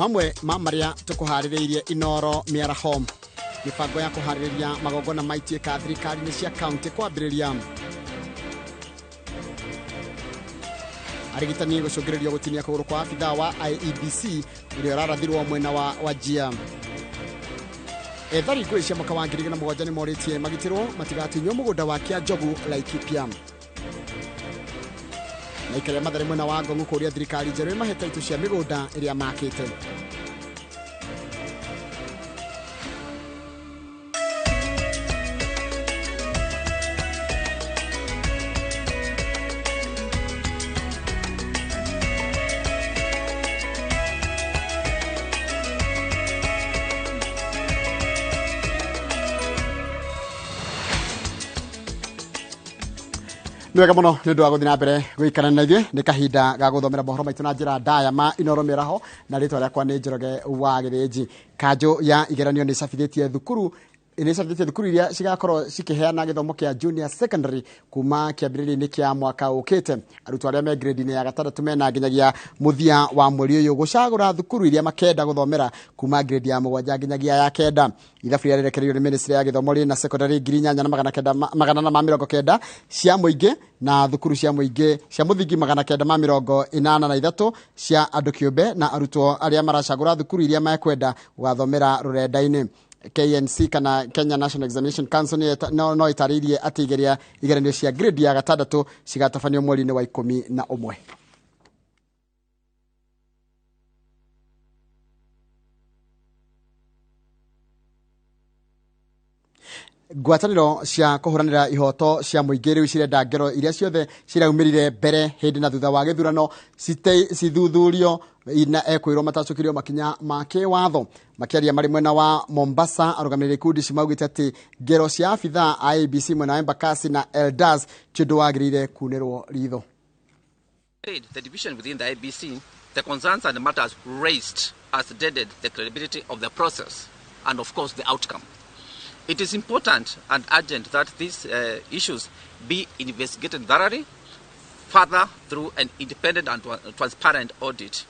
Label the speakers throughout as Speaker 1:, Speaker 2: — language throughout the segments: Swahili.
Speaker 1: Mamwe mamaria tukuhaririirie iNooro Mĩaraho. Mibango ya kuhaririria magongona maitie ka thirikari ni cia county kwambiriria. Arigitani gucungiririo gutinia kuguru kwa afitha wa IEBC uria rarathirwo mwena wa Wajia. Ethari ngui cia mwaka wa 2007 ni moritie magitirwo matigatinyo mugunda wa Kia Njogu Laikipia. Na ikaria mathare mwena wa Ngong'u kuria thirikari njeru maheta itu cia migunda iria makite. Nwega muno nindu wa guthina mbere guikana na ithuĩ ni kahinda ga guthomera mohoro maitu na njira ndaya ma iNooro Mĩaraho na ritwa rĩakwa ni Njoroge Githinji. Kanjo ya igeranio ni cabithĩtie thukuru iria cigakorwo cikiheana githomo kia junior secondary kuma kiambĩrĩria-inĩ kia mwaka ukite. Arutwo arĩa me grade-inĩ ya gatandatũ mena nginyagia muthia wa mweri ũyũ gucagũra thukuru iria makenda guthomera kuma grade ya 7 nginyagia ya 9. Ithabu rĩa rĩrekereirio nĩ ministry ya githomo na secondary 8,990 cia mũingĩ na thukuru cia mũingĩ cia mũthingi 983 cia andũ kĩũmbe na arutwo arĩa maracagũra thukuru iria mekwenda gũgathomera rũrenda-inĩ. KNC kana Kenya National Examination Council no itarĩirie atĩ igeranio cia grade ya gatandatũ cigatabanio mweri-inĩ wa 11. Ngwatanĩro cia kuhuranira ihoto cia mũingĩ rĩu cirenda ngero iria ciothe ciraumirire mbere hindi na thutha wa gĩthurano cithuthurio ina ekwirwo matacukirio makinya ma kĩwatho. Makiaria mari mwena wa Mombasa, arugamĩrĩri ikundi cimaugĩte atĩ ngero cia afitha IEBC mwena wa Embakasi na Elders tindu wagĩrĩire kunĩrwo ritho.
Speaker 2: The division within the IEBC, the concerns and the matters raised has dented the credibility of the process and of course the outcome. It is important and urgent that these issues be investigated thoroughly, further through an independent and transparent audit.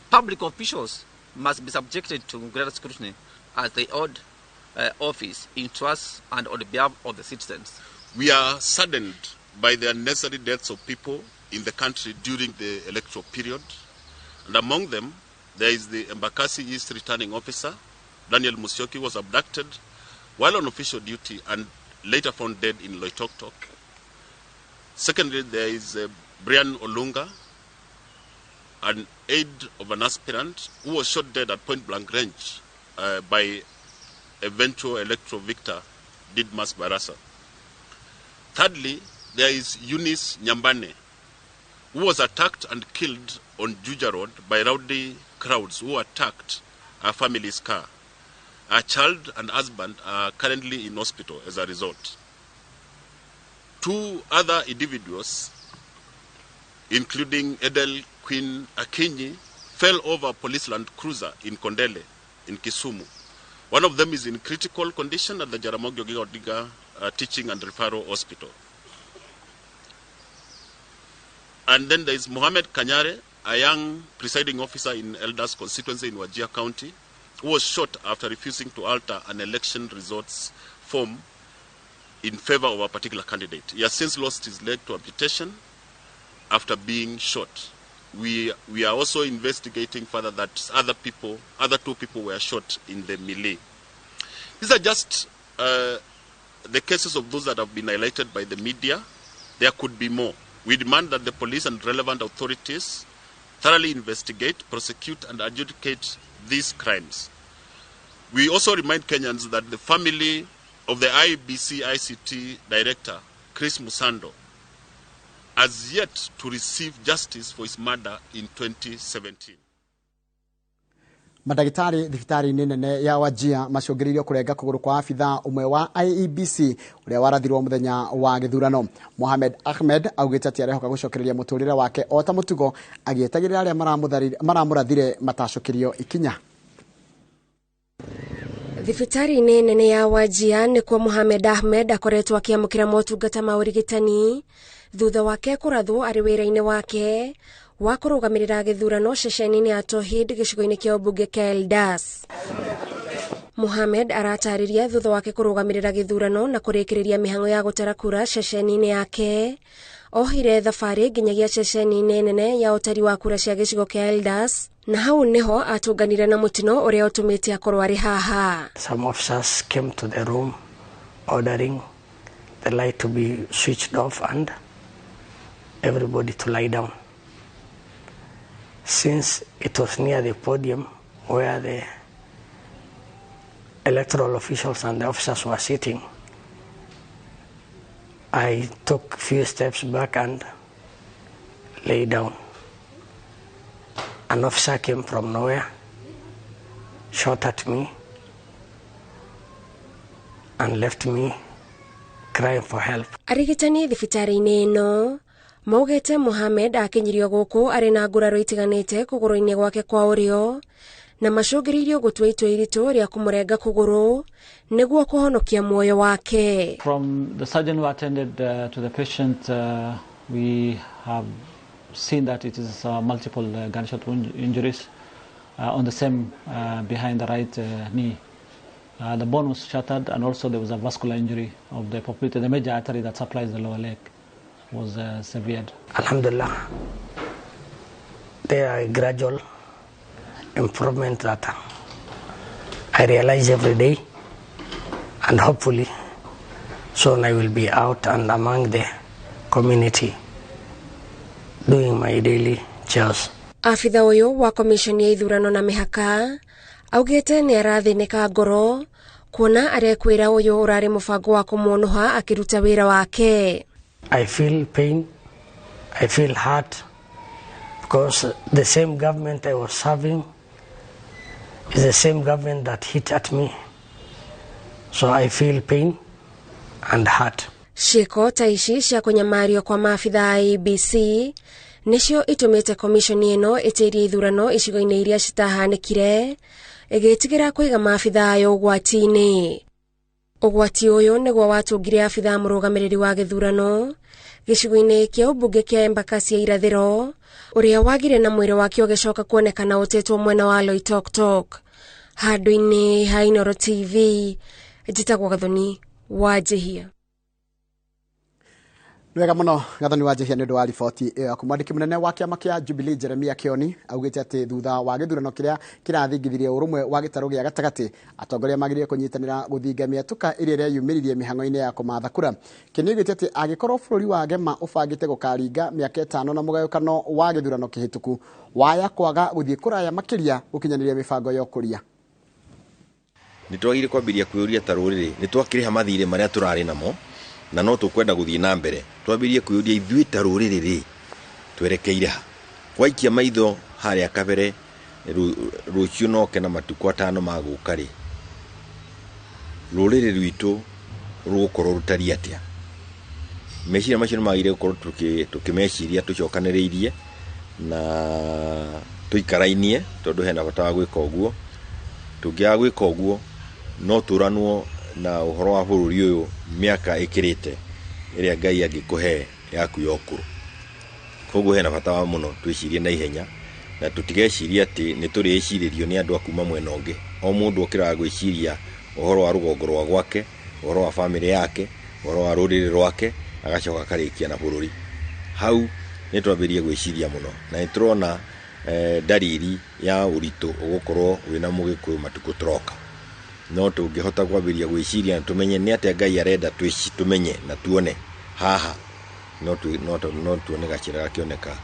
Speaker 2: Public officials must be subjected to greater scrutiny as they hold office in trust and on behalf of the citizens.
Speaker 3: We are saddened by the unnecessary deaths of people in the country during the electoral period. And among them, there is the Embakasi East returning officer, Daniel Musyoki, was abducted while on official duty and later found dead in Loitoktok. Secondly, there is Brian Olunga, an aide of an aspirant who was shot dead at point-blank range by eventual electoral victor Didmas Barasa. Thirdly, there is Eunice Nyambane, who was attacked and killed on Juja Road by rowdy crowds who attacked her family's car. Her child and husband are currently in hospital as a result. 2 other individuals, including Edel Queen Akinyi, fell over a police land cruiser in Kondele, in Kisumu. One of them is in critical condition at the Jaramogi Oginga Odinga Teaching and Referral Hospital. And then there is Mohammed Kanyare, a young presiding officer in Elders constituency in Wajir County, who was shot after refusing to alter an election results form in favor of a particular candidate. He has since lost his leg to amputation after being shot. We are also investigating further that other 2 people were shot in the melee. These are just the cases of those that have been highlighted by the media. There could be more. We demand that the police and relevant authorities thoroughly investigate, prosecute, and adjudicate these crimes. We also remind Kenyans that the family of the IEBC ICT director, Chris Musando, has yet to receive justice for his murder in 2017.
Speaker 1: Madagitari thibitari nene ya Wajia macungĩrĩirio kũrenga kũgũrũ kwa afitha umwe wa IEBC ũrĩa warathirwo mũthenya wa gĩthurano. Mohamed Ahmed augĩte atĩ arehoka gũcokereria mũtũrĩre wake o ta mũtugo agĩetagĩrĩra arĩa maramũrathire matacokerio ikinya.
Speaker 4: Thibitari nene ya Wajir nĩkuo Mohamed Ahmed akoretwo akiamũkĩra motungata ma ũrigitani thutha wake kũrathwo arĩ wĩra-inĩ wake wa kũrũgamĩrĩra gĩthurano ceceni-inĩ ya Tauhid gĩcigo-inĩ kĩa ũmbunge kĩa Eldas. Mohamed aratarĩria thutha wake kũrũgamĩrĩra gĩthurano na kũrĩkĩrĩria mĩhang'o ya gũtara kura ceceni-inĩ yake, ohire thabarĩ nginyagia ceceni-inĩ nene ya ũtari wa kura cia gĩcigo kĩa Eldas, na hau niho atũnganire na mũtino ũrĩa ũtũmĩte akorwo arĩ haha.
Speaker 5: Some officers came to the room ordering the light to be switched off and everybody to lie down. Since it was near the podium where the electoral officials and the officers were sitting, I took a few steps back and lay down. An officer came from nowhere, shot at me, and left me crying for help.
Speaker 4: Arigitani thibitari-inĩ ĩno maugĩte Mohamed akinyirio gũkũ arĩ na nguraro itiganĩte kũgũrũ-inĩ gwake kwa ũrĩo, na macũngĩrĩirio gũtua itua iritũ rĩa kũmũrenga kũgũrũ nĩguo kũhonokia muoyo wake.
Speaker 6: From the surgeon who attended to the patient, we have seen that it is multiple gunshot injuries on the same behind the right knee. The bone was shattered, and also there was a vascular injury of the popliteal. The major artery that supplies the lower leg was severed.
Speaker 5: Alhamdulillah, there are gradual improvement that I realize every day, and hopefully soon I will be out and among the community doing my daily chores.
Speaker 4: Afitha ũyũ wa komishoni ya ithurano na mĩhaka augĩte nĩ arathĩnĩka ngoro kuona arekwĩra ũyũ ũrarĩ mũbango wa kũmuonoha akĩruta wĩra wake.
Speaker 5: I feel pain, I feel hurt, because the same government I was serving is the same government that hit at me. So I feel pain and hurt. Ciĩko ta ici cia kũnyamario kwa maabitha a IEBC nĩcio itũmĩte komishoni ĩno ĩtĩrie ithurano icigo-inĩ iria citahanĩkire, ĩgĩtigĩra kũiga maabitha ayo ũgwati-inĩ. Ũgwati ũyũ nĩguo watũngire abitha mũrũgamĩrĩri wa gĩthurano gĩcigo-inĩ kĩa ũmbunge kĩa Embakasi ya irathĩro, ũrĩa wagire na mwĩrĩ wake ũgĩcoka kuonekana ũtetwo mwena wa Loitoktok. Handũ-inĩ ha iNooro TV, njĩtagwo Gathoni wa Njihia.
Speaker 1: Nwega mũno Gathoni wa Njihia nĩ ũndũ wa riboti ĩyo. Mwandĩki mũnene wa kĩama kĩa Jubilee Jeremia Kioni augĩte atĩ thutha wa gĩthurano kĩrĩa kĩrathingithirie ũrũmwe wa gĩtarũ gĩa gatagatĩ, atongoria magĩrĩire kũnyitanĩra gũthinga mĩatuka ĩrĩa ĩreyumĩririe mĩhang'o-inĩ ya kũmatha kura. Kioni augĩte atĩ angĩkorwo bũrũri wa Gema ũbangĩte gũkaringa mĩaka 5 na mũgayũkano wa gĩthurano kĩhĩtũku, waya kwaga gũthiĩ kũraya makĩria gũkinyanĩria mĩbango ya ũkũria.
Speaker 7: Nĩtwagire kwambĩrĩria kwĩyũria ta rũrĩrĩ nĩtwakĩrĩha mathirĩ marĩa tũrarĩ namo, na no tũkwenda gũthiĩ na mbere. Twambĩrĩrie kwĩyũria ithuĩ ta rũrĩrĩ twerekeire ha. Gwaikia maitho harĩa kabere rũciũ noke na matukũ 5 magũka rĩ, rũrĩrĩ rwitũ rũgũkorwo rũtariĩ atĩa? Meciria macio nĩmagĩrĩire gũkorwo tũkĩmeciria tũcokanĩrĩirie na tũikarainie, tondũ hena bata wa gwĩka ũguo. Tũngĩaga gwĩka ũguo no tũranwo na ũhoro wa bũrũri ũyũ mĩaka ĩkĩrĩte ĩrĩa Ngai angĩkũhe yaku ya ũkũrũ. Koguo hena bata wa mũno twĩcirie na ihenya na tũtigeciria atĩ nĩtũrĩcirĩrio nĩ andũ akuma mwena ũngĩ. O mũndũ okĩraga gwĩciria ũhoro wa rũgongo rwa gwake, ũhoro wa bamĩrĩ yake, ũhoro wa rũrĩrĩ rwake, agacoka akarĩkia na bũrũri. Hau nĩtwambĩrĩrie gwĩciria mũno na nĩtũrona dariri ya ũritũ ũgũkorwo wĩna mũgĩkũyũ matukũ tũroka. No tũngĩhota kwambĩrĩria gwĩciria na tũmenye nĩ atĩa Ngai arenda tũmenye na tuone haha, no tuone gacĩra gakĩoneka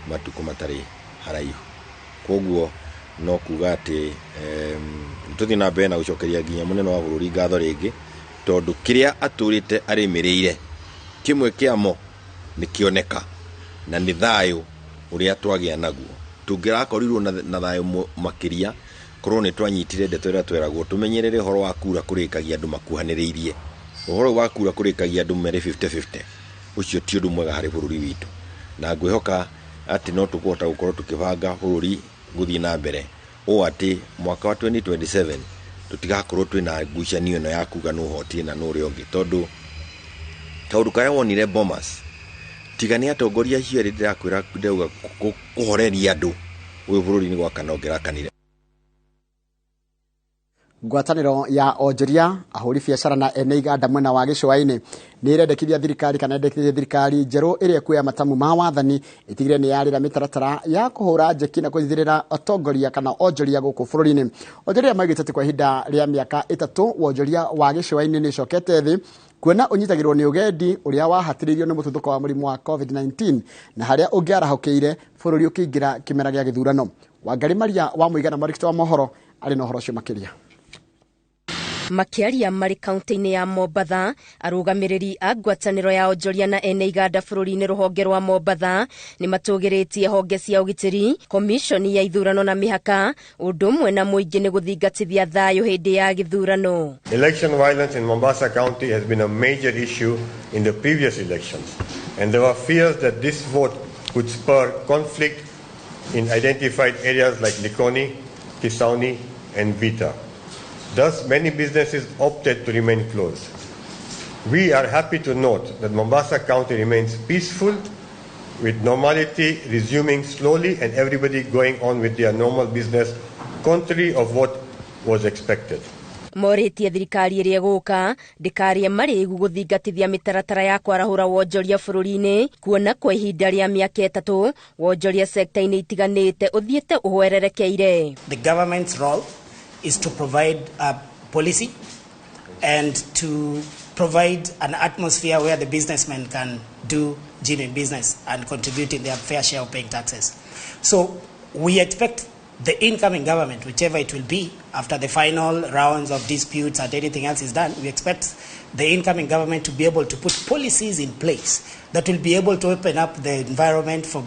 Speaker 7: matukũ matarĩ haraihu. Koguo no kuga atĩ tũthiĩ na mbere na gũcokeria nginya mũnene wa bũrũri ngatho rĩngĩ, tondũ kĩrĩa atũrĩte arĩmĩrĩire kĩmwe kĩamo nĩkĩoneka na nĩ thayũ ũrĩa twagĩa naguo. Tũngĩrakorirwo na thayũ makĩria, korwo nĩ twanyitire ndeto ĩrĩa tweragwo tũmenyerere ũhoro wa kura kũrĩkagia andũ makuhanĩrĩirie. Ũhoro wa kura kũrĩkagia andũ merĩ 50-50, ũcio ti ũndũ mwega harĩ bũrũri witũ, na ngwĩhoka atĩ no tũkũhota gũkorwo tũkĩbanga bũrũri gũthiĩ na mbere ũũ atĩ mwaka wa 2027 tutigakorwo twina ngucanio ino ya kuga no hotie na no ri ongi tondu kaundu kaya wonire bombers tigania atongoria acio ri ndirakwira ndauga kuhoreria andu uyu bururi ni gwakana ngirakanire.
Speaker 1: Ngwatanĩro ya onjoria ahũri biacara na ene iganda mwena wa gĩcũa-inĩ nĩ irendekithia thirikari kana endekithia thirikari njerũ ĩrĩa kuoya matamu ma wathani itigire nĩ yarĩra mĩtaratara ya kũhũra njeki na kũnyithĩrĩra atongoria kana onjoria gũkũ bũrũri-inĩ. Onjoria maigĩte atĩ kwa ihinda rĩa mĩaka 3 wonjoria wa gĩcũa-inĩ nĩ ĩcokete thĩ kuona ũnyitagĩrwo nĩ ũgendi ũrĩa wahatĩrĩirio nĩ mũtuthũko wa mũrimũ wa COVID-19 na harĩa ũngĩarahũkĩire bũrũri ũkĩingĩra kĩmera gĩa gĩthurano. Wangari Maria wa mũigana marikito wa Mohoro arĩ na ũhoro ũcio makĩria.
Speaker 4: Makiaria marĩ kaunti-inĩ ya Mombatha, arũgamĩrĩri a ngwatanĩro ya onjoria na ene iganda bũrũri-inĩ rũhonge rwa Mombatha nĩ matũgĩrĩtie honge cia ũgitĩri, komishoni ya ithurano na mĩhaka, ũndũ ũmwe na mũingĩ nĩ gũthingatithia thayũ hĩndĩ ya gĩthurano.
Speaker 8: Election violence in Mombasa County has been a major issue in the previous elections, and there were fears that this vote could spur conflict in identified areas like Likoni, Kisauni, and Vita. Thus, many businesses opted to remain closed. We are happy to note that Mombasa County remains peaceful, with normality resuming slowly and everybody going on with their normal business, contrary of what was expected.
Speaker 4: Morĩtie thirikari ĩrĩa gũka ndĩkarie marĩgu gũthingatithia mĩtaratara ya kwarahũra wonjoria bũrũri-inĩ kuona kwa ihinda rĩa mĩaka 3 wonjoria sekta-inĩ itiganĩte ũthiĩte ũhwererekeire.
Speaker 9: The government's role is to provide a policy and to provide an atmosphere where the businessmen can do genuine business and contribute in their fair share of paying taxes. So we expect the incoming government, whichever it will be, after the final rounds of disputes and anything else is done, we expect the incoming government to be able to put policies in place that will be able to open up the environment for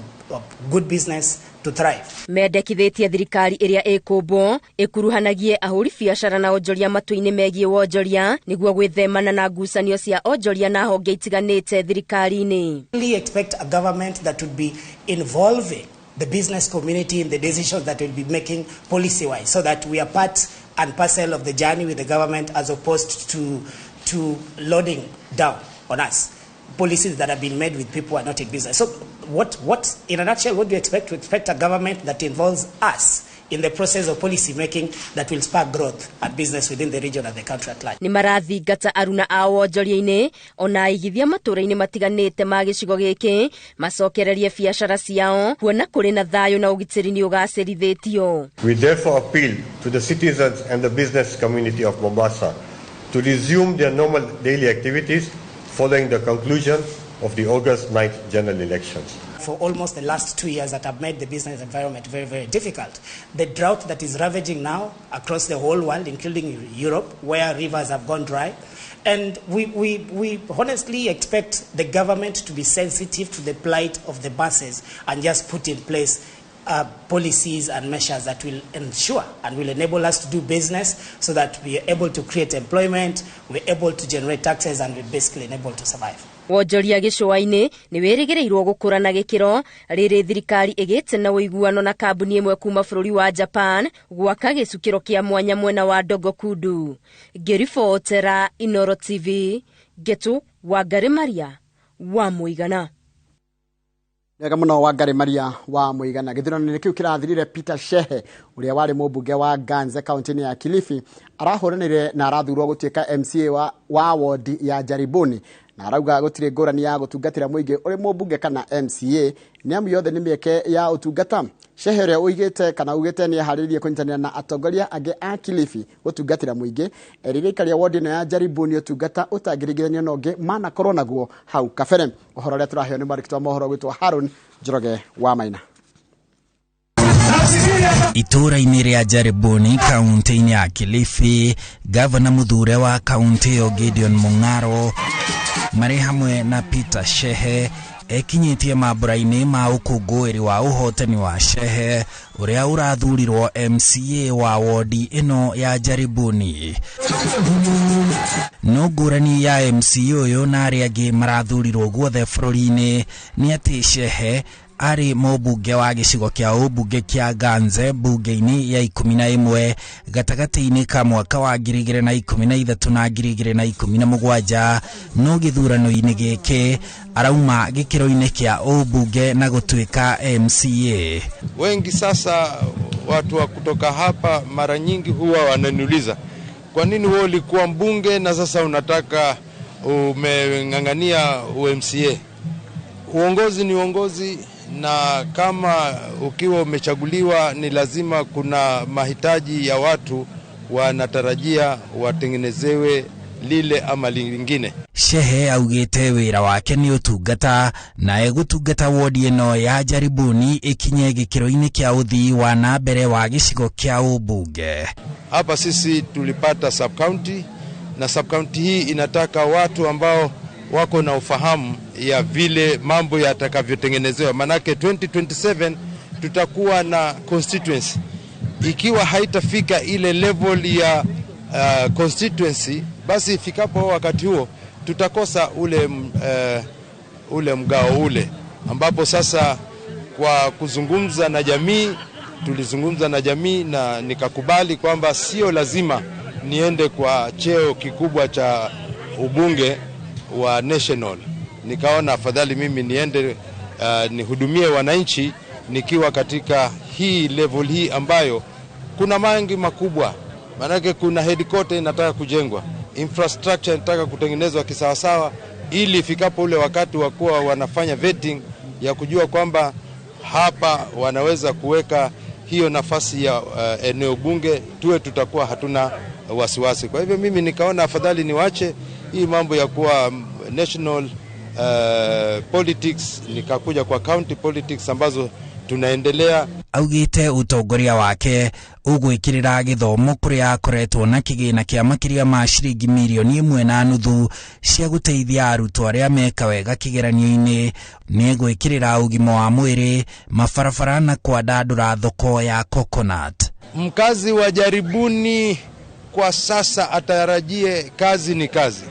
Speaker 9: good business to thrive.
Speaker 4: Mendekithĩtie thirikari ĩrĩa ĩkũmbwo ĩkuruhanagie ahũri biacara na onjoria matu-inĩ megiĩ wonjoria nĩguo gwĩthemana na ngucanio cia onjoria na honge itiganĩte thirikari-inĩ.
Speaker 9: We expect a government that would be involving the business community in the decisions that will be making policy-wise, so that we are part and parcel of the journey with the government as opposed to loading down on us policies that have been made with people who are not in business. So what in a nutshell, what do you expect? We expect a government that involves us in the process of policy making that will spark growth and business within the region and the country at large.
Speaker 4: Nĩ marathingata aruna a wonjoria-inĩ ona aigithia matũra-inĩ matiganĩte ma gĩcigo gĩkĩ macokererie biacara ciao kuona kũrĩ na thayũ na ũgitĩri nĩ ũgacĩrithĩtio.
Speaker 8: We therefore appeal to the citizens and the business community of Mombasa to resume their normal daily activities following the conclusion of the August 9th general elections.
Speaker 9: For almost the last 2 years that have made the business environment very, very difficult. The drought that is ravaging now across the whole world, including Europe, where rivers have gone dry. And we honestly expect the government to be sensitive to the plight of the masses and just put in place policies and measures that will ensure and will enable us to do business so that we are able to create employment, we're able to generate taxes, and we're basically able to survive.
Speaker 4: Wonjoria gĩcũa-inĩ nĩ wĩrĩgĩrĩirwo gũkũra na gĩkĩro rĩrĩ thirikari ĩgĩte na ũiguano na kambuni ĩmwe kuma bũrũri wa Japan gwaka gĩcukĩro kĩa mwanya mwena wa Dogokundu. Ngĩribotera iNooro TV, Getu Wangari Maria wa mũigana.
Speaker 1: Wega mũno Wangari Maria wa mũigana. Gĩthurano-inĩ kĩu kĩrathirire Peter Shehe ũrĩa warĩ mũmbunge wa Ganze kaunti-inĩ ya Kilifi arahũranĩire na arathurwo gũtuĩka MCA wa ward ya Jaribuni na arauga gũtirĩ ngũrani ya gũtungatĩra mũingĩ ũrĩ mũmbunge kana MCA nĩ amu yothe nĩ mĩeke ya ũtungata. Shehe ũrĩa ũigĩte kana ugĩte nĩ aharĩrĩirie kũnyitanĩra na atongoria angĩ a Kilifi gũtungatĩra mũingĩ erĩire ikaria ward ĩno ya Jaribuni ũtungata ũtangĩringithanio na ũngĩ manakorwo naguo hau kabere. Ũhoro ũrĩa tũraheo nĩ mwandĩki wa mohoro gwĩtwo Harun Njoroge wa Maina.
Speaker 10: Itũra-inĩ rĩa Jaribuni kaunti-inĩ ya Kilifi, gavana mũthure wa kaunti ĩyo Gideon Mung'aro marĩ hamwe na Peter Shehe ekinyitie mambura-inĩ ma ũkũngũĩri wa ũhotani wa Shehe ũrĩa ũrathurirwo MCA wa wodi ĩno ya Jaribuni. No ngũrani ya MCA ũyũ na arĩa angĩ marathurirwo guothe bũrũri-inĩ nĩ atĩ Shehe ari mũmbunge wa gĩcigo kĩa ũmbunge kĩa Ganze mbunge-inĩ ya 11 gatagati-inĩ ka mwaka wa 2013 na 2017 no gĩthurano-inĩ gĩkĩ arauma gĩkĩro-inĩ kĩa ũmbunge na gũtuĩka MCA.
Speaker 11: Wengi sasa watu wa kutoka hapa mara nyingi huwa wananiuliza, kwa nini wewe ulikuwa mbunge na sasa unataka umeng'ang'ania UMCA? Uongozi ni uongozi, na kama ukiwa umechaguliwa ni lazima kuna mahitaji ya watu wanatarajia watengenezewe lile ama lingine.
Speaker 10: Shehe augite wira wake ni utungata na egutungata wodi eno ya Jaribuni ikinye gĩkĩro-inĩ kĩa uthii wa na mbere wa gĩcigo kĩa ũmbunge.
Speaker 11: Hapa sisi tulipata sub county, na sub county hii inataka watu ambao wako na ufahamu ya vile mambo yatakavyotengenezewa, manake 2027 tutakuwa na constituency. Ikiwa haitafika ile level ya constituency, basi ifikapo wakati huo tutakosa ule mgao ule, ambapo sasa kwa kuzungumza na jamii, tulizungumza na jamii na nikakubali kwamba sio lazima niende kwa cheo kikubwa cha ubunge wa national. Nikaona afadhali mimi niende nihudumie wananchi nikiwa katika hii level hii ambayo kuna mangi makubwa. Manake kuna headquarter inataka kujengwa, infrastructure inataka kutengenezwa kisawasawa, ili ifikapo ule wakati wa kuwa wanafanya vetting ya kujua kwamba hapa wanaweza kuweka hiyo nafasi ya eneo bunge, tutakuwa hatuna wasiwasi. Kwa hivyo mimi nikaona afadhali niwache hii mambo ya kuwa national politics, nikakuja kwa county politics ambazo tunaendelea.
Speaker 10: Augite utongoria wake ugwikirira githomo kuria akoretwo na kigina kia makiria ma ciringi milioni 1.5 cia guteithia arutwo aria meka wega kigeranio-ini, ni gwikirira ugima wa mwiri, mabarabara na kwandandura thoko ya coconut.
Speaker 11: Mkazi wa Jaribuni kwa sasa atarajie kazi ni kazi,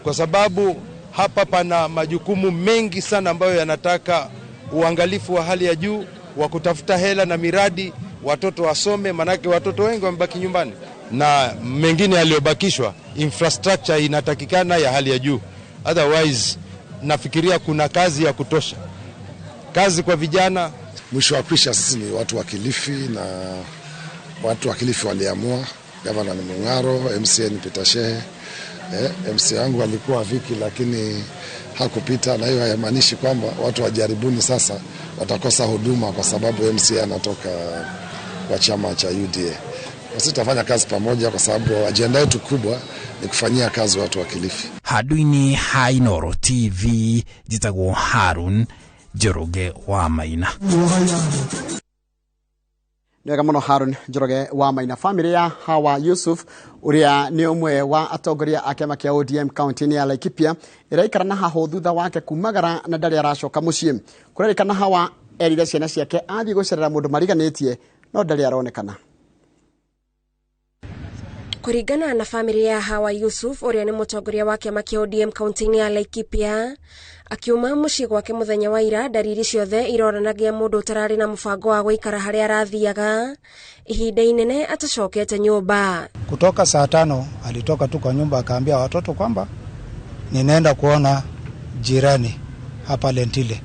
Speaker 11: kwa sababu hapa pana majukumu mengi sana ambayo yanataka uangalifu wa hali ya juu wa kutafuta hela na miradi, watoto wasome, manake watoto wengi wamebaki nyumbani, na mengine yaliyobakishwa infrastructure inatakikana ya hali ya juu. Otherwise nafikiria kuna kazi ya kutosha, kazi kwa vijana.
Speaker 12: Mwisho wa kwisha sisi ni watu wa Kilifi, na watu wa Kilifi waliamua. Gavana ni Mohoro, MCA ni Peter Shehe. MCA wangu alikuwa Viki lakini hakupita, na hiyo haimaanishi kwamba watu wa Jaribuni sasa watakosa huduma kwa sababu MCA anatoka kwa chama cha UDA. Sisi tutafanya kazi pamoja kwa sababu ajenda yetu kubwa ni kufanyia kazi watu wa Kilifi.
Speaker 10: Haduini iNooro TV, jitagwo Harun Njoroge wa Maina.
Speaker 1: Nega muno Harun Njoroge wa Maina. Family ya Hawa Yusuf uria ni umwe wa atongoria a kiama kia ODM county ya Laikipia iraikara na haho thutha wake kumagara na ndari aracoka mucii. Kurerikana Hawa erire ciana ciake athii gucerera mundu mariganitie no ndari aronekana.
Speaker 4: Kuringana na family ya Hawa Yusuf uria ni mutongoria wa kiama kia ODM county ya Laikipia, akiuma mucii gwake muthenya wa ira, dariri ciothe iroranagia mundu utarari na mubango wa guikara haria arathiaga ihinda inene atacokete nyumba.
Speaker 13: Kutoka saa 5 alitoka tu kwa nyumba akaambia watoto kwamba ninaenda kuona jirani hapa Lentile.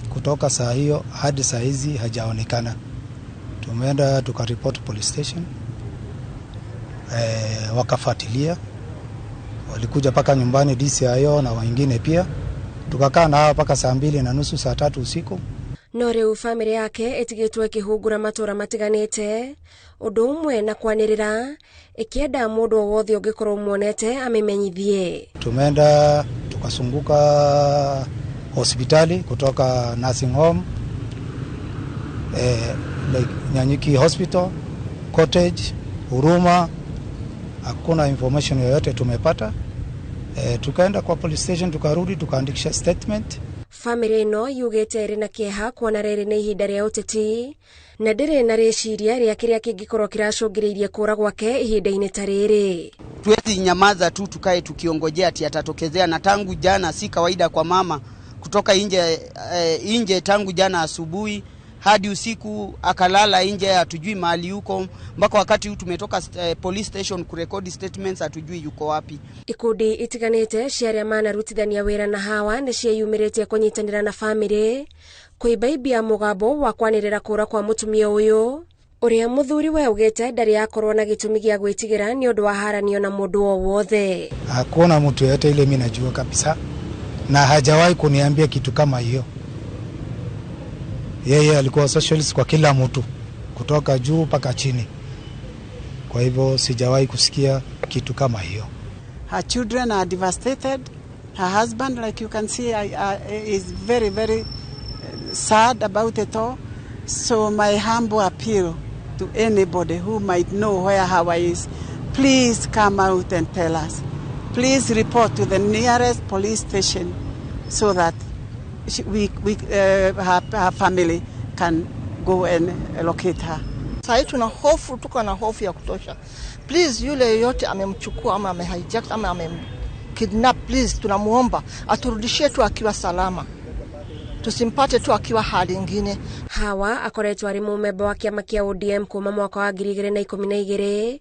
Speaker 13: Kutoka saa hiyo hadi saa hizi hajaonekana. Tumeenda tukaripoti police station, wakafuatilia, walikuja paka nyumbani DCIO na wengine pia, tukakaa na hao paka saa 2:30 saa 3 usiku.
Speaker 4: No riu family yake itigitwe kihungura matura matiganite undu umwe na kwanirira ikienda mundu wothe ungikorwo muonete amimenyithie.
Speaker 13: Tumeenda tukasunguka hospitali, kutoka nursing home, like Nyanyiki Hospital, Cottage, Huruma, hakuna information yoyote tumepata. Tukaenda kwa police station, tukarudi tukaandikisha statement.
Speaker 4: Family no yugete ri na kieha kuona riri ni ihinda ria uteti na ndire na riciria ria kiria kingikorwo kiracungiriirie kura gwake ihinda-ini ta riri.
Speaker 14: Tuwezi nyamaza tu tukae tukiongojea ati atatokezea, na tangu jana si kawaida kwa mama kutoka nje tangu jana asubuhi hadi usiku, akalala nje, hatujui mahali yuko. Mpaka wakati huu tumetoka police station kurekodi statements, hatujui yuko wapi.
Speaker 4: Ikundi itiganite ciaria manarutithania wira na hawa ni cieyumirite kunyitanira na family kuibaibia mugambo wa kwanirira kura kwa mutumia uyu uria muthuri we ugite ndari yakorwo na gitumi gia gwitigira ni undu wa haranio na mundu o wothe.
Speaker 13: Hakuna mtu yote ile mimi najua kabisa, na hajawahi kuniambia kitu kama hiyo. Yeye alikuwa socialist kwa kila mtu kutoka juu mpaka chini. Kwa hivyo sijawahi kusikia kitu kama hiyo.
Speaker 15: Her children are devastated. Her husband, like you can see, is very, very sad about it all. So my humble appeal to anybody who might know where Hawa is, please come out and tell us. Please report to the nearest police station so that her family can go and locate her.
Speaker 16: Sasa tuko na hofu ya kutosha. Please, yule yote amemchukua ama amehijack ama amemkidnap, please tunamuomba aturudishie tu akiwa salama. Tusimpate tu akiwa hali nyingine.
Speaker 4: Hawa akoretwo ari mumemba wa kiama kia ODM kuma mwaka wa 2012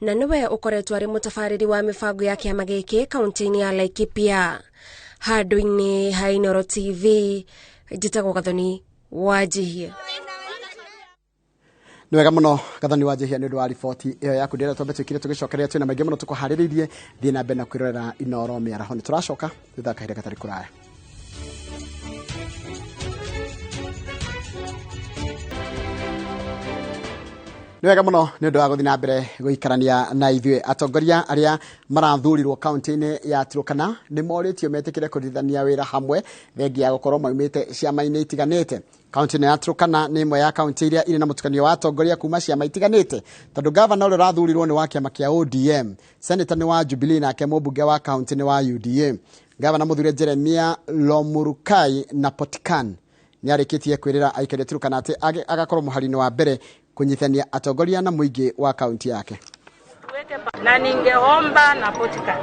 Speaker 4: na niwe ukoretwo ari mutafariri wa mibango ya kiama giki kaunti-ini ya Laikipia. Handu-ini ha iNooro TV, njitagwo Gathoni Wanjihia.
Speaker 1: Nĩ wega mũno Gathoni Wanjihia nĩ ũndũ wa riboti ĩyo yaku ndĩrĩa twambe twĩkire tũgĩcokereria twĩna maingĩ mũno tũkũharĩrĩirie thiĩ na mbere na kwĩrorera iNooro Mĩaraho. Nĩ tũracoka thutha kahinda gatarĩ kũraya. Nĩ wega mũno nĩ ũndũ wa gũthiĩ na mbere gũikarania na ithuĩ. Atongoria arĩa marathurirwo kaunti-inĩ ya Turkana nĩ morĩtio metĩkĩre kũrutithania wĩra hamwe thengia ya gũkorwo maumĩte ciama-inĩ itiganĩte. Kaunti-inĩ ya Turkana nĩ imwe ya kaunti iria irĩ na mũtukanio wa atongoria kuma ciama itiganĩte, tondũ gavana ũrĩa ũrathurirwo nĩ wa kĩama kĩa ODM, seneta nĩ wa Jubilee, nake mũmbunge wa kaunti nĩ wa UDA. Gavana mũthure Jeremia Lomurukai na Potkan nĩ arĩkĩtie kwĩrĩra aikari Turkana atĩ agakorwo mũhari-inĩ wa mbere kunyithania atongoria na muingi wa kaunti yake.
Speaker 17: Na ningeomba na Potkan,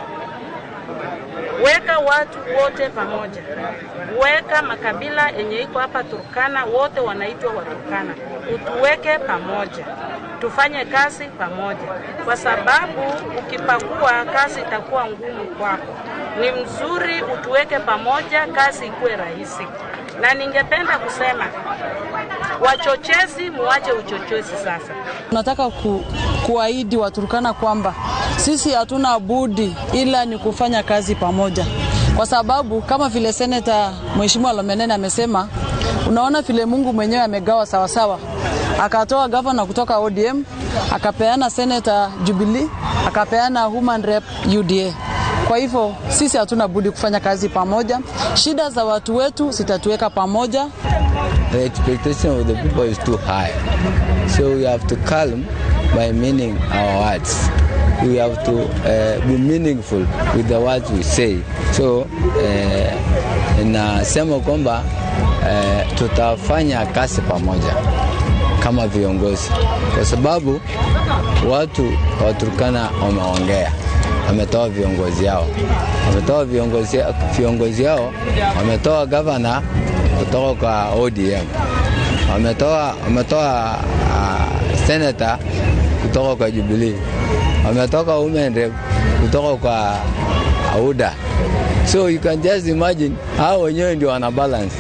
Speaker 17: weka watu wote pamoja, weka makabila yenye iko hapa Turkana, wote wanaitwa wa Turkana, utuweke pamoja, tufanye kazi pamoja, kwa sababu ukipakua kazi itakuwa ngumu kwako. Ni mzuri utuweke pamoja, kazi ikuwe rahisi. Na ningependa kusema wachochezi muache uchochezi sasa.
Speaker 18: Tunataka kuahidi Waturkana kwamba sisi hatuna budi ila ni kufanya kazi pamoja. Kwa sababu kama vile Senator Mheshimiwa Lomenene amesema, unaona vile Mungu mwenyewe amegawa sawa sawa. Akatoa governor kutoka ODM, akapeana Senator Jubilee, akapeana Human Rep UDA. Kwa hivyo sisi hatuna budi kufanya kazi pamoja. Shida za watu wetu zitatuweka pamoja.
Speaker 19: The expectation of the people is too high. So we have to calm by meaning our words. We have to be meaningful with the words we say. So nasema kwamba tutafanya kazi pamoja kama viongozi, kwa sababu watu wa Turkana wameongea, wametoa viongozi yao, wametoa governor kutoka kwa ODM, wametoa senator kutoka kwa Jubilee, wametoka women rep kutoka kwa UDA. So you can just imagine hao wenyewe ndio wana balance.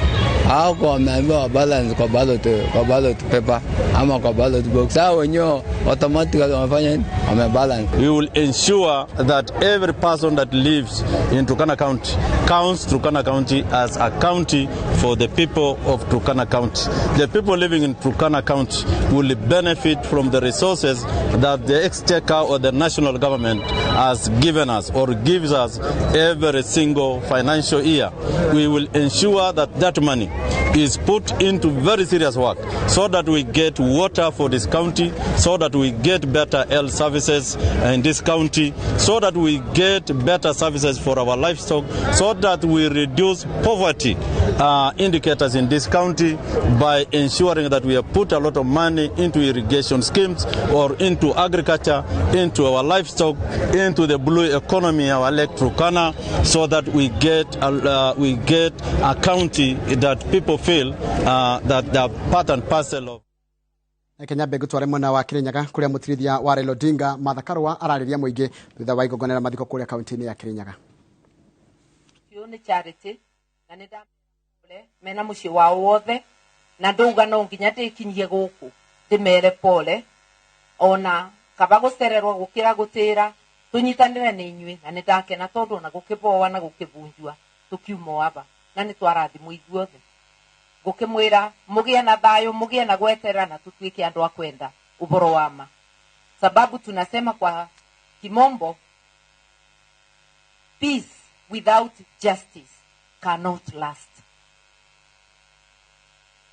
Speaker 19: Hao kwa wameambiwa balance kwa ballot paper ama kwa ballot box. Hao wenyewe automatically wamefanya wamebalance.
Speaker 20: We will ensure that every person that lives in Turkana County counts Turkana County as a county for the people of Turkana County. The people living in Turkana County will benefit from the resources that the exchequer or the national government has given us or gives us every single financial year. We will ensure that that money is put into very serious work so that we get water for this county, so that we get better health services in this county, so that we get better services for our livestock, so that we reduce poverty indicators in this county by ensuring that we have put a lot of money into irrigation schemes or into agriculture, into our livestock, into the blue economy, our Lake Turkana, so that we get a county that people feel that they are part and parcel of.
Speaker 1: Kenya Begu tware mwana wa Kirinyaga kuria mutirithia wa Raila Odinga Mathakarwa arariria muingi thutha wa igongonera mathiko kuria kaunti-ini ya Kirinyaga.
Speaker 21: Ni charity na nda mena muci wa wothe na nduga no nginya ndikinyie guku ndimere pole ona kaba gucererwa gukira gutira tunyitanire ni inyui na ndakena tondu na gukiboa na gukibunjua tukiumo aba na ni twarathimwo ithuothe gukimwira mugie na thayo mugie na gwetera na tutuike andu akwenda uboro wama sababu tunasema kwa kimombo peace without justice cannot last.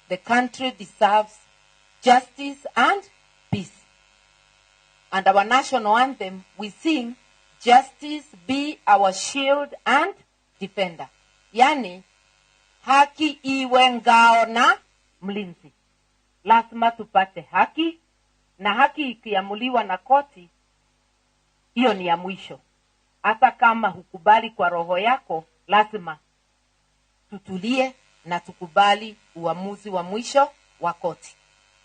Speaker 21: The country deserves justice and peace. And our national anthem, we sing, justice be our shield and defender. Yani, haki iwe ngao na mlinzi. Lazima tupate haki, na haki ikiamuliwa na koti, hiyo ni ya mwisho. Hata kama hukubali kwa roho yako, lazima tutulie na tukubali uamuzi wa mwisho wa koti.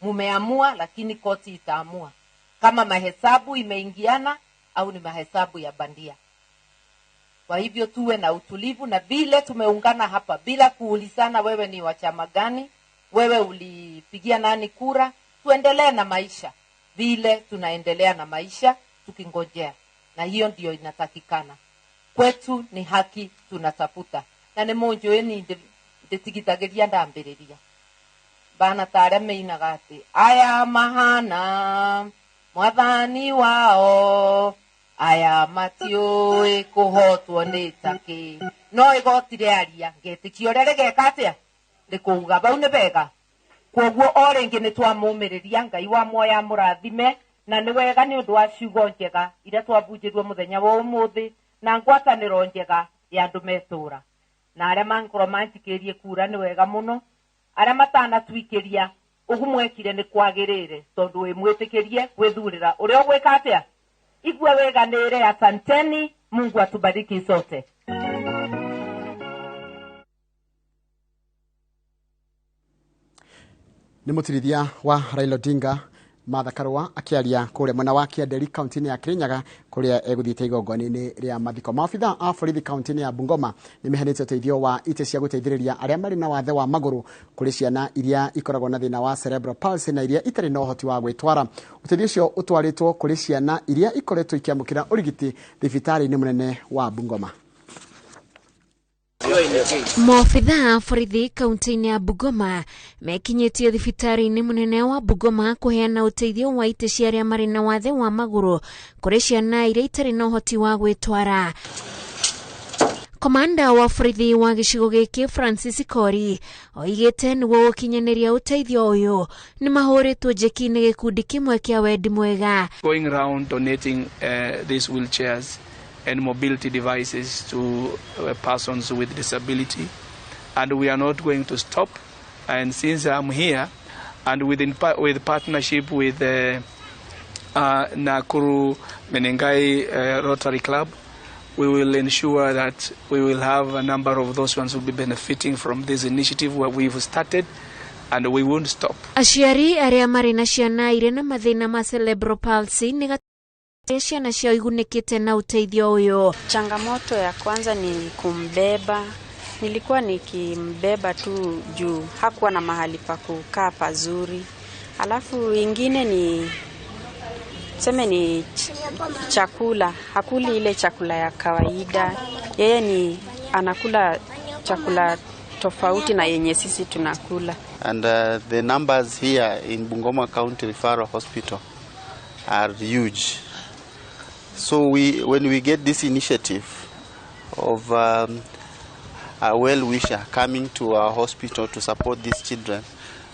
Speaker 21: Mumeamua, lakini koti itaamua kama mahesabu imeingiana au ni mahesabu ya bandia. Kwa hivyo tuwe na utulivu, na vile tumeungana hapa bila kuulizana wewe ni wa chama gani, wewe ulipigia nani kura, tuendelee na maisha vile tunaendelea na maisha tukingojea. Na hiyo ndio inatakikana. Kwetu ni haki tunatafuta. Na ni monjoeni ndetigitageria ndambiriria. Bana tare meinaga ati aya mahana mwathani wao aya matioi kuhotwo ni taki no igotire aria ngetikio rere geka atia ndikuuga bau ni bega kwoguo oringi ni twamumiriria Ngai wa moya murathime na ni wega ni undu wa ciugo njega ira twabunjirwo muthenya wa umuthi na ngwataniro njega ya andu metura na aria mankoro mantikirie kura ni wega muno aria matana twikiria ugumwekire ni kwagirire tondu we mwitikirie gwithurira uria gwika atia igwe wega nire. Asanteni, Mungu atubariki sote.
Speaker 1: Ni mutirithia wa Raila Odinga Mathakarwa akiaria kuria mwena wa Kianderi kaunti-ini ya Kirinyaga kuria eguthiite igongoni-ini ria mathiko. Maafitha a borithi kaunti-ini ya Bungoma ni mehanite uteithio wa ite cia guteithiriria aria mari na wathe wa maguru kuri ciana iria ikoragwo na thina wa cerebral palsy na iria itari na uhoti wa gwitwara. Uteithio ucio utwaritwo kuri ciana iria ikoretwo ikiamukira urigiti thibitari-ini munene wa Bungoma.
Speaker 22: Maafitha a borithi kaunti-ini ya Bungoma mekinyĩtie thibitari-ini munene wa Bungoma kuheana uteithio wa ite cia aria mari na wathe wa maguru kuri ciana iria itari na uhoti wa gwitwara. Komanda wa borithi wa gicigo giki Francis Kori oigite niguo gukinyaniria uteithio uyu ni mahuritwo njeki-ini gikundi kimwe kia wendi mwega.
Speaker 23: Going around donating these wheelchairs and mobility devices to persons with disability, and we are not going to stop. And since I'm here, and with partnership with Nakuru Menengai Rotary Club, we will ensure that we will have a number of those ones who will be benefiting from this initiative where we've started, and we won't stop.
Speaker 22: Aciari aria mari na ciana ire na mathina ma cerebral palsy ni ciana cio igunikite na uteithio uyu.
Speaker 24: Changamoto ya kwanza ni kumbeba. Nilikuwa nikimbeba tu juu hakuwa na mahali pa kukaa pazuri. Alafu ingine ni chakula. Hakuli ile chakula ya kawaida. Yeye ni anakula chakula tofauti na yenye sisi tunakula.
Speaker 25: And the numbers here in Bungoma County Referral Hospital are huge. So when we get this initiative of well-wisher coming to our hospital to support these children,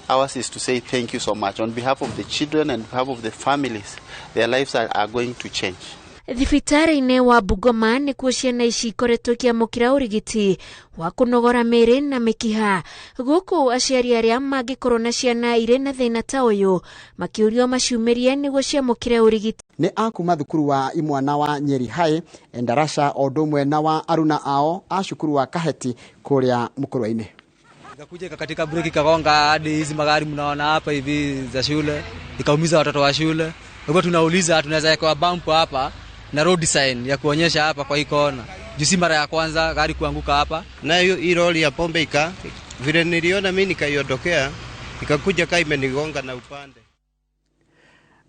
Speaker 25: ours is to say thank you so much. On behalf of the children and on behalf of the families, their lives are going to change.
Speaker 22: Thibitari-inĩ wa Bungoma nĩkuo ciana ici ikoretwo ikiamũkĩra ũrigiti wa kũnogora mĩĩrĩ na mĩkiha. Gũkũ aciari arĩa mangĩkorwo na ciana irĩ na thĩna ta ũyũ makĩũrio maciumĩrie nĩguo ciamũkĩre ũrigiti. Nĩ akuma thukuru wa imwana wa Nyeri High, Endarasha o ũndũ ũmwe na wa aruna ao a cukuru wa Kaheti kũrĩa Mũkũrwa-inĩ.
Speaker 2: Nikakuja katika break kagonga hadi hizi magari mnaona hapa hivi za shule, ikaumiza watoto wa shule. Kwa hivyo tunauliza tunaweza weka bump hapa na road sign ya kuonyesha hapa kwa hii kona. Jusi mara ya kwanza gari kuanguka hapa. Na hiyo lori ya pombe vile niliona mimi nikaiondokea, ikakuja kai imenigonga na upande.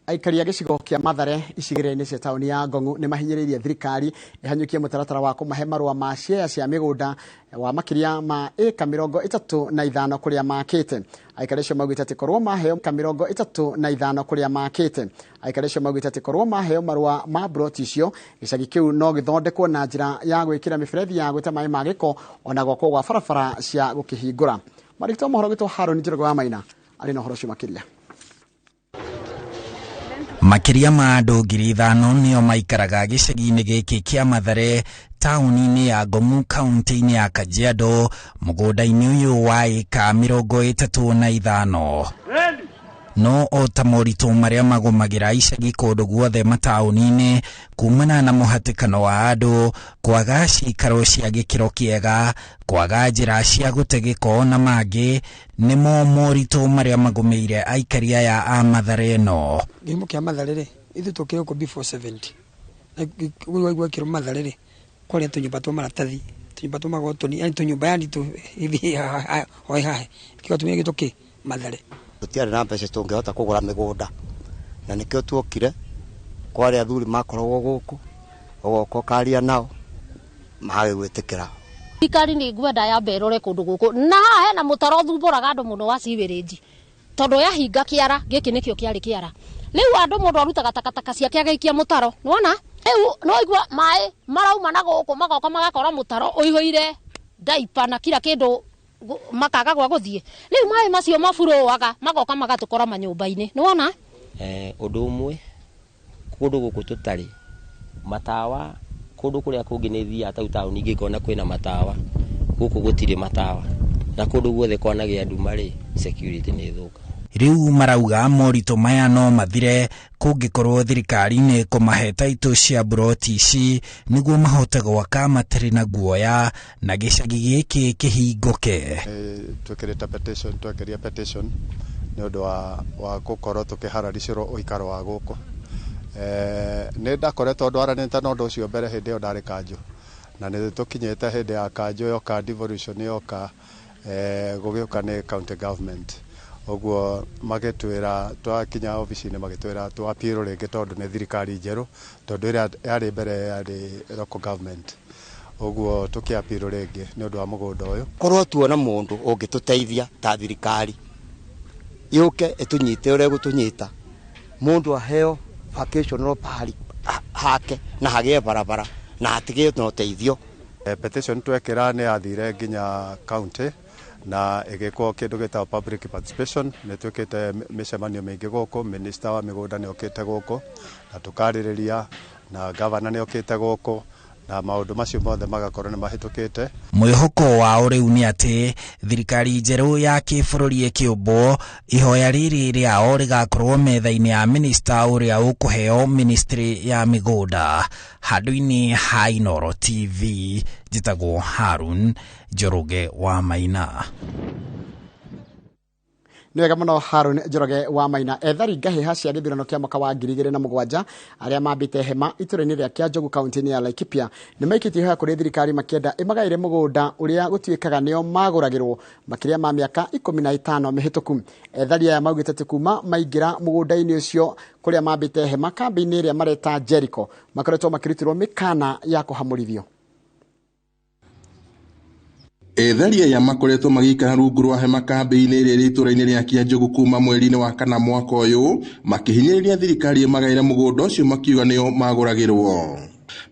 Speaker 1: Aikari a gĩcigo kĩa Mathare icigĩrĩra-inĩ cia taũni ya Ngong'u nĩ mahinyĩrĩirie thirikari ĩhanyũkie mũtaratara wa kũmahe marũa ma share cia mĩgũnda wa makĩria ma ĩka 35 kũrĩa makĩte. Aikari acio maugĩte atĩ korwo maheo ĩka 35 kũrĩa makĩte. Aikari acio maugĩte atĩ korwo maheo marũa ma broti icio, gĩcagi kĩu no gĩthondekwo na njĩra ya gwĩkĩra mĩberethi ya gwĩte maĩ ma gĩko ona gwakwo gwa barabara cia gũkĩhingũra. Marĩkĩtwo mohoro gĩtwo Haroni Njoroge wa Maina arĩ na ũhoro ũcio makĩria.
Speaker 10: Makiria ma andũ 5,000 nĩo maikaraga gĩcagi-inĩ gĩkĩ kĩa Mathare taũni-inĩ ya Ngong'u kaunti-inĩ ya Kajiado mũgũnda-inĩ ũyũ wa ĩka 35. No o ta moritũ marĩa magũmagĩra icagi kũndũ guothe mataũni-inĩ kumana na mũhatĩkano wa andũ, kwaga cikaro cia gĩkĩro kĩega, kwaga njĩra cia gũte gĩko na mangĩ nĩmo moritũ marĩa magũmĩire aikari aya a Mathare ĩno.
Speaker 3: Gĩmo kĩa Mathare rĩ ithu tũkĩrĩ ko B470 waigua kĩro Mathare rĩ kwarĩa tũnyũmba twa maratathi, tũnyũmba twa magotoni, yani tũnyũmba yani tu hivi hoi hahe kĩo tumia gĩtũkĩ Mathare.
Speaker 5: Tutiarĩ na mbeca tũngĩhota kũgũra mĩgũnda na nĩkĩo tuokire kwarĩa athuri makoragwo gũkũ ogoka karia nao magĩgwĩtĩkĩra.
Speaker 6: Thirikari nĩ ngwenda ya mberore kũndũ gũkũ na hena mũtaro thumbũraga andũ mũno wa siwerenji tondũ yahinga kĩara gĩkĩ nĩkĩo kĩarĩ kĩara. Rĩu andũ mũndũ arutaga takataka ciake agaikia mũtaro, nĩwona rĩu no igua maĩ marauma na gũkũ magoka magakora mũtaro ũihũire daipa na kila kĩndũ makaga gwa gũthiĩ. Rĩu maĩ macio maburuaga magoka magatũkora manyũmba-inĩ, nĩwona
Speaker 7: ũndũ ũmwe kũndũ gũkũ tũtarĩ matawa, kũndũ kũrĩa kũngĩ nĩ thia ta taũni ingĩkona kwĩna matawa, gũkũ gũtirĩ matawa na kũndũ guothe kwanagĩa nduma rĩ security nĩ thũka.
Speaker 10: Rĩu marauga moritũ maya no mathire kũngĩkorwo thirikari nĩ kũmahe taitũ cia broti ici nĩguo mahote gwaka matarĩ na guoya na gĩcagi gĩkĩ kĩhingũke.
Speaker 26: Twekĩria petition nĩ ũndũ wa gũkorwo tũkĩhararicĩrwo ũikaro wa gũkũ. Nĩ ndakoretwo ndwaranĩte na ũndũ ũcio mbere hĩndĩ ĩyo ndarĩ kanjũ na nĩ tũkinyĩte hĩndĩ ya kanjũ yoka devolution yoka gũgĩũka nĩ county government. Oguo magĩtwĩra twakinya ofici-inĩ magĩtwĩra twapirwo rĩngĩ tondũ nĩ thirikari njerũ tondũ ĩrĩa yarĩ mbere yarĩ local government. Oguo tũkĩapirwo rĩngĩ nĩ ũndũ wa mũgũnda ũyũ.
Speaker 5: Korwo tuona mũndũ ũngĩtũteithia ta thirikari yũke ĩtũnyite ũrĩa gũtũnyita, mũndũ aheo vacation pahali hake na hagĩe barabara na atige na ũteithio.
Speaker 26: Petition twekĩra nĩ yathire nginya county na ĩgĩkwo kĩndũ gĩtagwo public participation. Nĩ twĩkĩte mĩcemanio mĩingĩ gũkũ, minister wa mĩgũnda nĩ okĩte gũkũ na tũkarĩrĩria na governor nĩ okĩte gũkũ na maũndũ macio mothe magakorwo nĩ mahĩtũkĩte.
Speaker 10: Mwĩhoko wao rĩu nĩ atĩ thirikari njerũ ya kĩbũrũri ĩkĩũmbwo, ihoya rĩrĩ rĩao rĩgakorwo metha-inĩ ya minister ũrĩa ũkũheo ministry ya mĩgũnda. Handũ-inĩ ha iNooro TV, njĩtagwo Harun Njoroge wa Maina.
Speaker 1: Nĩ wega mũno Harun Njoroge wa Maina. Ethari ngahĩha cia gĩthurano kĩa mwaka wa 2007 arĩa mambĩte hema itũra-inĩ rĩa Kĩanjogu kaunti-inĩ ya Laikipia nĩ maikĩtie ihoya kũrĩ thirikari makĩenda ĩmagaĩre mũgũnda ũrĩa gũtuĩkaga nĩo magũragĩrwo makĩria ma mĩaka 15 mĩhĩtũku. Ethari aya maugĩte atĩ kuma maingĩra mũgũnda-inĩ ũcio kũrĩa mambĩte hema kambĩ-inĩ ĩrĩa mareta Jericho makoretwo makĩrutirwo mĩkana ya kũhamũrithio.
Speaker 27: Ethari aya makoretwo magĩikara rungu rwa hema kambĩ-inĩ ĩrĩa itũra-inĩ rĩa Kĩanjogu kuma mweri-inĩ wa kana mwaka ũyũ makĩhinyĩrĩria thirikari ĩmagaĩre mũgũnda ũcio makiuga nĩo magũragĩrwo.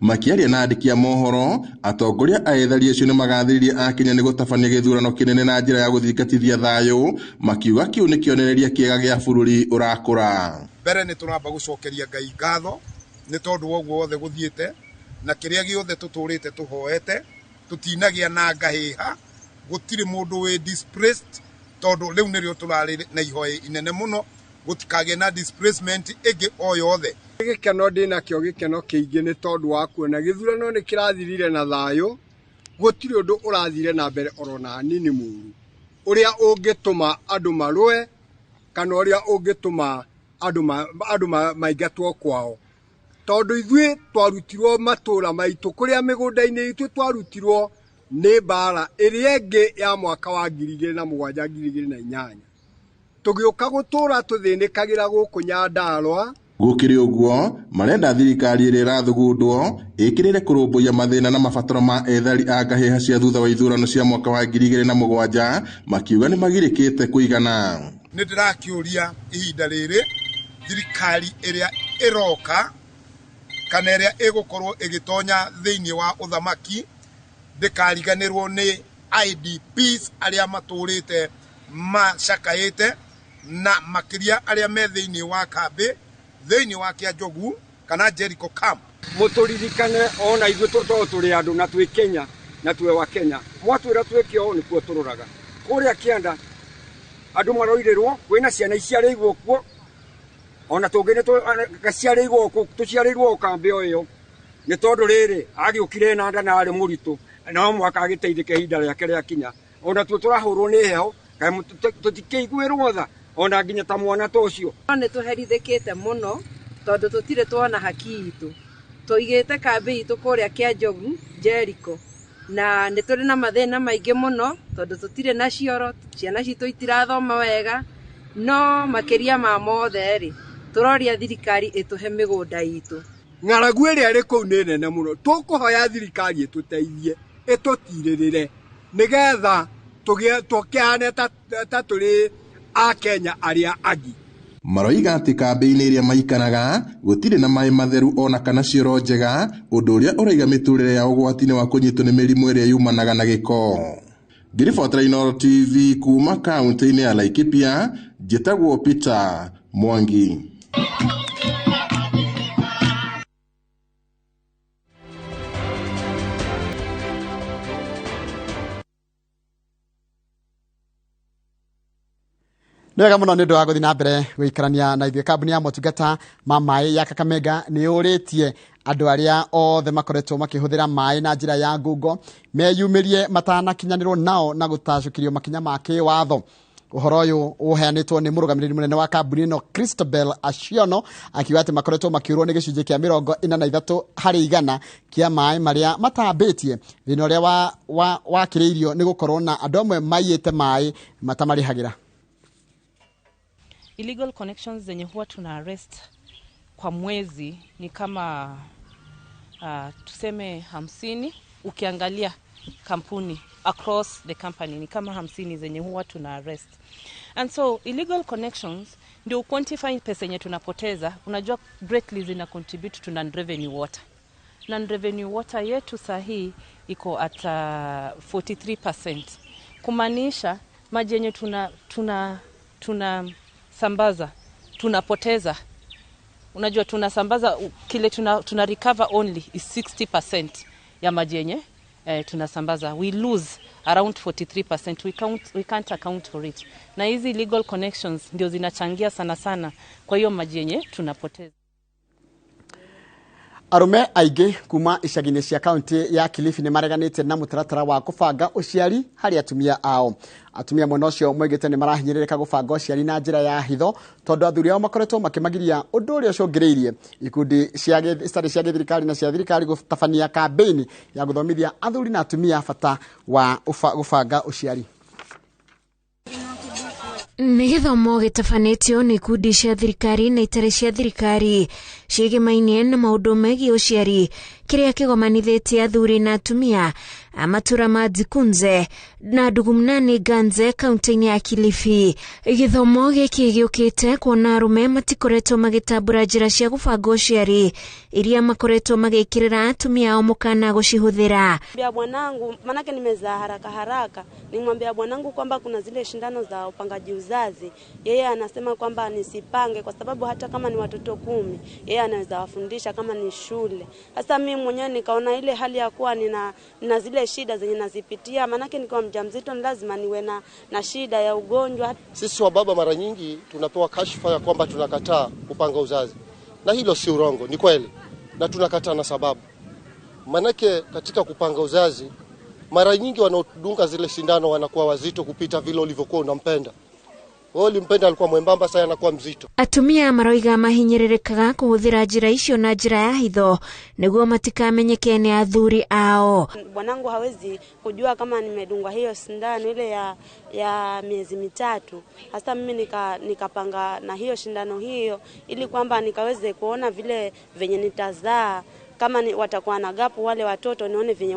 Speaker 27: Makiaria na andiki a mohoro, atongoria a ethari acio nĩ magathĩrĩirie Akenya nĩ gũtabania gĩthurano kĩnene na njĩra ya gũthingatithia thayũ, makiuga kĩu nĩ kĩonereria kĩega gĩa bũrũri ũrakũra.
Speaker 8: Mbere nĩ tũramba gũcokeria Ngai ngatho nĩ tondũ woguo wothe gũthiĩte na kĩrĩa gĩothe tũtũrĩte tũhoete, tũtinagĩa na ngahĩha, gũtirĩ mũndũ wĩ displaced tondũ rĩu nĩrĩo tũrarĩ na ihoe inene mũno, gũtikagĩa na displacement ĩngĩ o yothe.
Speaker 9: Gĩkeno ndĩna kĩo gĩkeno kĩingĩ nĩ tondũ wa kuona gĩthurano nĩ kĩrathirire na thayũ, gũtirĩ ũndũ ũrathire na mbere orona hanini mũru ũrĩa ũngĩtũma andũ marũe kana ũrĩa ũngĩtũma andũ maingatwo kwao, tondũ ithuĩ twarutirwo matũra maitũ kũrĩa mĩgũnda-inĩ itũ twarutirwo nĩ mbara ĩrĩa ĩngĩ ya mwaka wa 2007-2008 tũgĩũka gũtũra tũthĩnĩkagĩra gũkũ Nyandarua.
Speaker 27: Gũkĩrĩ ũguo, marenda thirikari ĩrĩa ĩrathugundwo ĩkĩrĩre kũrũmbũiya mathĩna na mabataro ma ethari a ngahĩha cia thutha wa ithurano cia mwaka wa 2007, makiuga nĩ magirĩkĩte kũigana.
Speaker 8: Nĩ ndĩrakĩũria ihinda rĩrĩ thirikari ĩrĩa ĩroka kana ĩrĩa ĩgũkorwo ĩgĩtonya thĩinĩ wa ũthamaki ndĩkariganĩrwo nĩ IDPs arĩa matũrĩte macakaĩte na makĩria arĩa me thĩinĩ wa kambĩ thĩinĩ wa Kĩanjogu kana Jericho camp.
Speaker 9: Mũtũririkane ona ithuĩ tũrĩ andũ na twĩ Kenya na twĩ wa Kenya, mwatwĩra twĩke ũũ nĩkuo tũrũraga kũrĩa Kĩanda andũ maroirĩrwo, kwĩna ciana iciarĩirwo kuo, ona tũngĩ nĩ tũciarĩirwo kambĩ o ĩyo, nĩ tondũ rĩrĩ agĩũkire na nda na arĩ mũritũ na mwaka agĩteithĩke ihinda rĩake rĩakinya, ona tuo tũrahũrwo nĩ heho kaĩ tũtikĩiguĩrwo tha ona nginya ta mwana ta ũcio.
Speaker 11: Nĩ tũherithĩkĩte mũno tondũ tũtirĩ tuona haki itũ, tũigĩte kambĩ itũ kũrĩa Kĩanjogu Jericho na nĩ tũrĩ na mathĩna maingĩ mũno tondũ tũtirĩ na cioro, ciana citũ itirathoma wega, no makĩria ma mothe rĩ tũroria thirikari ĩtũhe mĩgũnda itũ.
Speaker 9: Ng'aragu ĩrĩa ĩrĩ kũu nĩ nene mũno, tũkũhoya thirikari ĩtũteithie ĩtũtirĩrĩre nĩgetha tũkĩhane ta tũrĩ a Kenya arĩa angĩ.
Speaker 27: Maroiga atĩ kambĩ-inĩ ĩrĩa maikaraga gũtirĩ na maĩ matheru ona kana cioro njega, ũndũ ũrĩa ũraiga mĩtũrĩre ya ũgwati-inĩ wa kũnyitwo nĩ mĩrimũ ĩrĩa yumanaga na gĩko. Ngĩribotera iNooro TV kuma kaunti-inĩ ya Laikipia, njĩtagwo Peter Mwangi.
Speaker 1: Nĩwega mũno nĩ ũndũ wa gũthiĩ na mbere gũikarania na ithuĩ. Kambuni ya motungata ma maĩ ya Kakamega nĩ ũrĩtie andũ arĩa othe makoretwo makĩhũthĩra maĩ na njĩra ya ngungo meyumĩrie matanakinyanĩrwo nao na gũtacũkĩrio makinya ma kĩwatho. Ũhoro ũyũ ũheanĩtwo nĩ mũrũgamĩrĩri mũnene wa kambuni ĩno Christabel Aciono, akiuga atĩ makoretwo makĩũrwo nĩ gĩcunjĩ kĩa 43% kĩa maĩ marĩa matambĩtie, thĩna ũrĩa wakĩrĩirio nĩ gũkorwo na andũ amwe maiyĩte maĩ matamarĩhagĩra.
Speaker 12: Illegal connections zenye huwa tuna arrest kwa mwezi ni kama tuseme 50. Ukiangalia kampuni across the company ni kama 50 zenye huwa tuna arrest. And so illegal connections ndio quantify pesa yenye tunapoteza. Unajua greatly zina contribute to non-revenue water. Non-revenue water yetu sahi iko at 43%. Kumaanisha maji yenye tuna sambaza tunapoteza. Unajua tunasambaza kile tuna recover only is 60% ya maji yenye tunasambaza. We lose around 43%. We can't account for it. Na hizi illegal connections ndio zinachangia sana kwa hiyo maji yenye tunapoteza.
Speaker 1: Arume aingĩ kuma icagi-inĩ cia kaunti ya Kilifi nĩ mareganĩte na mũtaratara wa kũbanga ũciari harĩ atumia ao. Atumia mwena ũcio moigĩte nĩ marahinyĩrĩrĩka gũbanga ũciari na njĩra ya hitho tondũ athuri ao makoretwo makĩmagiria ũndũ ũrĩa ũcũngĩrĩirie ikundi citarĩ cia gĩthirikari na cia thirikari gũtabania kambĩini ya gũthomithia athuri na atumia bata wa gũbanga ũciari.
Speaker 22: Nĩ gĩthomo gĩtabanĩtio nĩ ikundi cia thirikari na itarĩ cia thirikari ciĩgĩmainie na maũndũ megiĩ ũciari kiria kigomanithitie athuri na atumia amatura ma Dikunze na Dugumnani Ganze kaunti-ini ya Kilifi. Githomo giki giukite kuona arume matikoretwo magitambura njira cia gubanga uciari iria makoretwo magikirira atumia ao mukana gucihuthira.
Speaker 4: Bia bwanangu, manake nimezaa haraka, nimwambia bwanangu kwamba kuna zile shindano za upangaji uzazi. Yeye anasema kwamba nisipange kwa sababu hata kama ni watoto 10, yeye anaweza wafundisha kama ni shule. Sasa mimi mwenyewe nikaona ile hali ya kuwa nina zile shida zenye nazipitia, manake nikiwa mjamzito lazima niwe na shida ya ugonjwa.
Speaker 13: Sisi wa baba mara nyingi tunapewa kashfa ya kwamba tunakataa kupanga uzazi. Na hilo si urongo, ni kweli. Na tunakataa na sababu. Manake katika kupanga uzazi mara nyingi wanaodunga zile sindano wanakuwa wazito kupita vile ulivyokuwa unampenda. Wewe ulimpenda alikuwa mwembamba, sasa anakuwa mzito.
Speaker 22: Atumia maroiga mahinyirikaga kuhuthira njira icio na njira ya hitho niguo matikamenyeke ni athuri ao.
Speaker 4: Bwanangu hawezi kujua kama nimedungwa hiyo sindano ile ya miezi 3. Hasa mimi nikapanga na hiyo sindano hiyo ili kwamba nikaweze kuona vile venye nitazaa, kama watakuwa na gapu wale watoto nione venye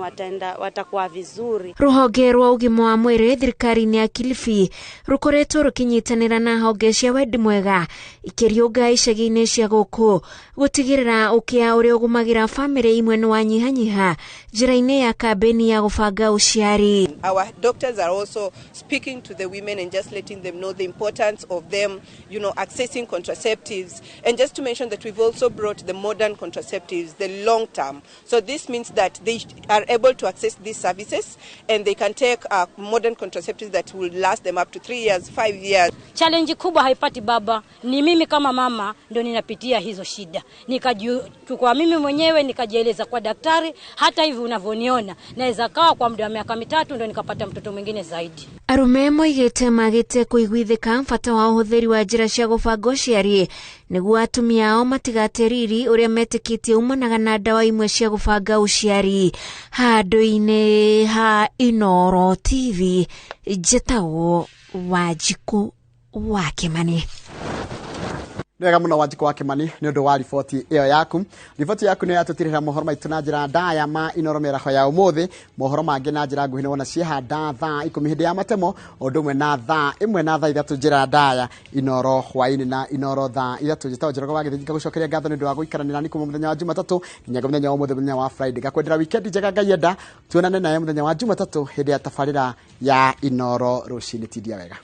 Speaker 4: watakuwa vizuri.
Speaker 22: Ruhonge rwa ugima wa mwiri thirikari-ini ya Kilifi rukoretwo rukinyitanira na honge cia wendi mwega ikiriunga icagi-ini cia guku gutigirira ukia uria ugumagira family imwe ni wanyihanyiha njira-ini ya kambeni ya gubanga uciari.
Speaker 14: Our doctors are also speaking to the women and just letting them know the importance of them, accessing contraceptives, and just to mention that we've also brought the modern contraceptives, the long term. So this means that they are able to access these services and they can take modern contraceptives that will last them up to 3 years, 5 years.
Speaker 15: Challenge kubwa haipati baba, ni mimi kama mama ndio ninapitia hizo shida. Nikachukua mimi mwenyewe nikajieleza kwa daktari, hata hivi unavyoniona naweza kaa kwa muda wa miaka 3 ndio nikapata mtoto mwingine zaidi.
Speaker 22: Arume moigite magite kuiguithika bata wa uhuthiri wa njira cia gubanga uciari niguo atumia ao matigateriri uria metikitie umanaga na dawa imwe cia gubanga uciari. Handu-ini ha iNooro TV njetago Wanjiku wa Kimani.
Speaker 1: Wega muno Wanjiku wa Kimani ni undu wa riboti iyo yaku. Riboti yaku ni yatutirira mohoro maitu na njira ndaya ma iNooro Mĩaraho ya umuthi. Mohoro mangi na njira nguhi ni wona ciehanda thaa 10 hindi ya matemo undu mwe na thaa 1 na thaa 3 njira ndaya iNooro hwaini na iNooro thaa 3 njitawo Njoroge Githinji gucokeria ngatho ni undu wa guikarania nani kuma muthenya wa Jumatatu nginya muthenya wa umuthi muthenya wa Friday. Gakwendera weekend njega ngayenda tuonane naye muthenya wa Jumatatu hindi ya tafarira ya iNooro rucini. Tidia wega.